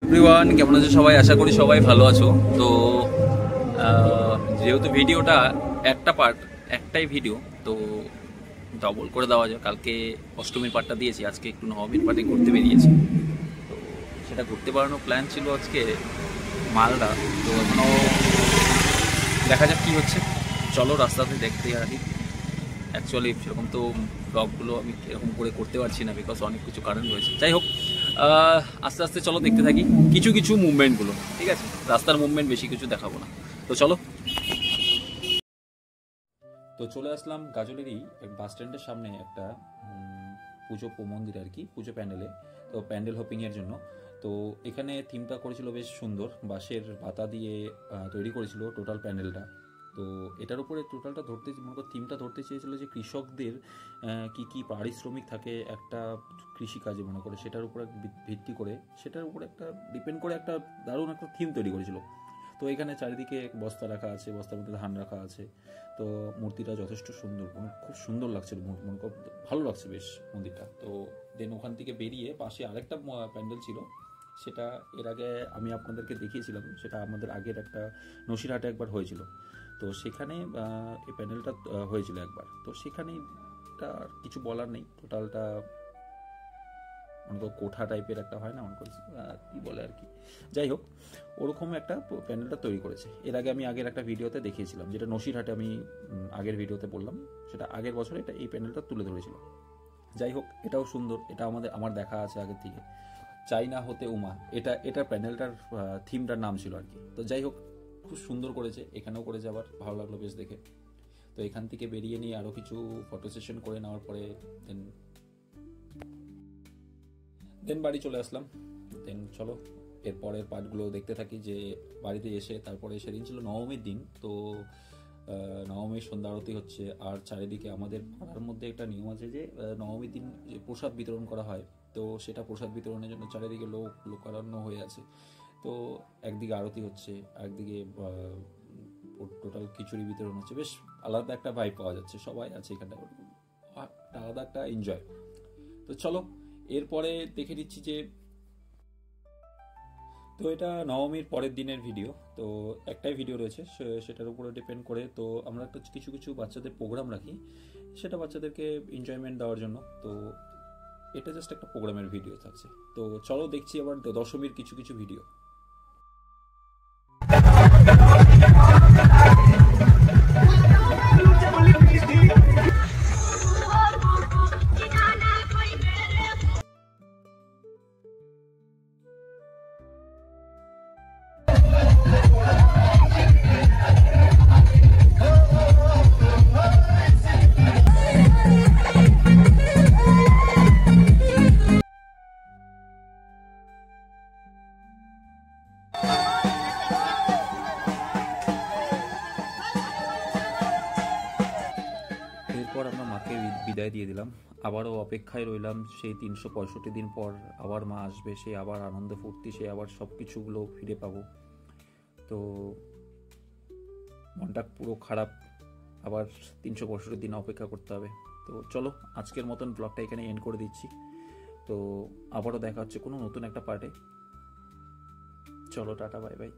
Everyone, কেমন আছো সবাই? আশা করি সবাই ভালো আছো। তো যেহেতু ভিডিওটা একটা পার্ট, একটাই ভিডিও, তো ডবল করে দেওয়া যায়। কালকে অষ্টমীর পার্টটা দিয়েছি, আজকে একটু নবমীর পার্টে ঘুরতে বেরিয়েছি। তো সেটা ঘুরতে বেড়ানোর প্ল্যান ছিল আজকে মালদা। তো এখনও দেখা যাক কী হচ্ছে। চলো রাস্তাতে দেখতে আগে। অ্যাকচুয়ালি সেরকম তো ব্লগগুলো আমি এরকম করে করতে পারছি না, বিকজ অনেক কিছু কারণ রয়েছে। যাই হোক, আস্তে আস্তে চলো দেখতে থাকি কিছু কিছু মুভমেন্টগুলো, ঠিক আছে? রাস্তার মুভমেন্ট বেশি কিছু দেখাবো না, তো চলো। তো চলে আসলাম গাজলেরই বাস স্ট্যান্ডের সামনে একটা পুজো মন্দির আর কি, পুজো প্যান্ডেলে। তো প্যান্ডেল হোপিংয়ের জন্য। তো এখানে থিমটা করেছিল বেশ সুন্দর, বাঁশের পাতা দিয়ে তৈরি করেছিল টোটাল প্যান্ডেলটা। তো এটার উপরে টোটালটা ধরতে মনে করো থিমটা ধরতে চেয়েছিল যে কৃষকদের কি কি পারিশ্রমিক থাকে একটা কৃষিকাজে, মনে করে সেটার উপর ভিত্তি করে, সেটার উপর একটা ডিপেন্ড করে একটা দারুণ একটা থিম তৈরি করেছিল। তো এখানে চারিদিকে বস্তা রাখা আছে, বস্তার মধ্যে ধান রাখা আছে। তো মূর্তিটা যথেষ্ট সুন্দর, খুব সুন্দর লাগছে, মনে খুব ভালো লাগছে বেশ মন্দিরটা। তো দেন ওখান থেকে বেরিয়ে পাশে আরেকটা প্যান্ডেল ছিল, সেটা এর আগে আমি আপনাদেরকে দেখিয়েছিলাম। সেটা আমাদের আগের একটা নসিরহাটে একবার হয়েছিল। তো সেখানে এই প্যান্ডেলটা হয়েছিল একবার। তো সেখানে কিছু বলার নেই, টোটালটা মনে করো কোঠা টাইপের একটা হয় না, মনে করছি কী বলে আর কি। যাই হোক, ওরকম একটা প্যান্ডেলটা তৈরি করেছে। এর আগে আমি আগের একটা ভিডিওতে দেখিয়েছিলাম, যেটা নসিরহাটে আমি আগের ভিডিওতে বললাম, সেটা আগের বছর এটা এই প্যান্ডেলটা তুলে ধরেছিল। যাই হোক, এটাও সুন্দর, এটা আমার দেখা আছে আগের থেকে। চাইনা হতে উমা, এটার প্যান্ডেলটার থিমটার নাম ছিল আর কি। তো যাই হোক, খুব সুন্দর করেছে, এখানেও করেছে, আবার ভালো লাগলো বেশ দেখে। তো এখান থেকে বেরিয়ে নিয়ে আরও কিছু ফটো সেশন করে নেওয়ার পরে দেন বাড়ি চলে আসলাম। দেন চলো এর পরের পার্টগুলো দেখতে থাকি। যে বাড়িতে এসে তারপরে সেদিন ছিল নবমীর দিন। তো নবমীর সন্ধ্যা আরতি হচ্ছে, আর চারিদিকে আমাদের পাড়ার মধ্যে একটা নিয়ম আছে যে নবমীর দিন যে প্রসাদ বিতরণ করা হয়, তো সেটা প্রসাদ বিতরণের জন্য চারিদিকে লোকারণ্য হয়ে আছে। তো একদিকে আরতি হচ্ছে, একদিকে টোটাল খিচুড়ি বিতরণ হচ্ছে, বেশ আলাদা একটা ভাইব পাওয়া যাচ্ছে, সবাই আছে এখানটা, আলাদা একটা এনজয়। তো চলো এরপরে দেখে নিচ্ছি যে, তো এটা নবমীর পরের দিনের ভিডিও। তো একটাই ভিডিও রয়েছে, সেটার উপরে ডিপেন্ড করে তো আমরা একটা কিছু কিছু বাচ্চাদের প্রোগ্রাম রাখি, সেটা বাচ্চাদেরকে এনজয়মেন্ট দেওয়ার জন্য। তো এটা জাস্ট একটা প্রোগ্রামের ভিডিও থাকছে। তো চলো দেখছি আবার দশমীর কিছু কিছু ভিডিও। এরপর আমরা মাকে বিদায় দিয়ে দিলাম। আবারও অপেক্ষায় রইলাম সেই 365 দিন পর আবার মা আসবে, সে আবার আনন্দ ফুর্তি, সে আবার সব কিছুগুলো ফিরে পাবো। তো মনটা পুরো খারাপ, আবার 365 দিন অপেক্ষা করতে হবে। তো চলো আজকের মতন ব্লগটা এখানে এন্ড করে দিচ্ছি। তো আবারও দেখা হচ্ছে কোনো নতুন একটা পার্টে। চলো টাটা, বাই বাই।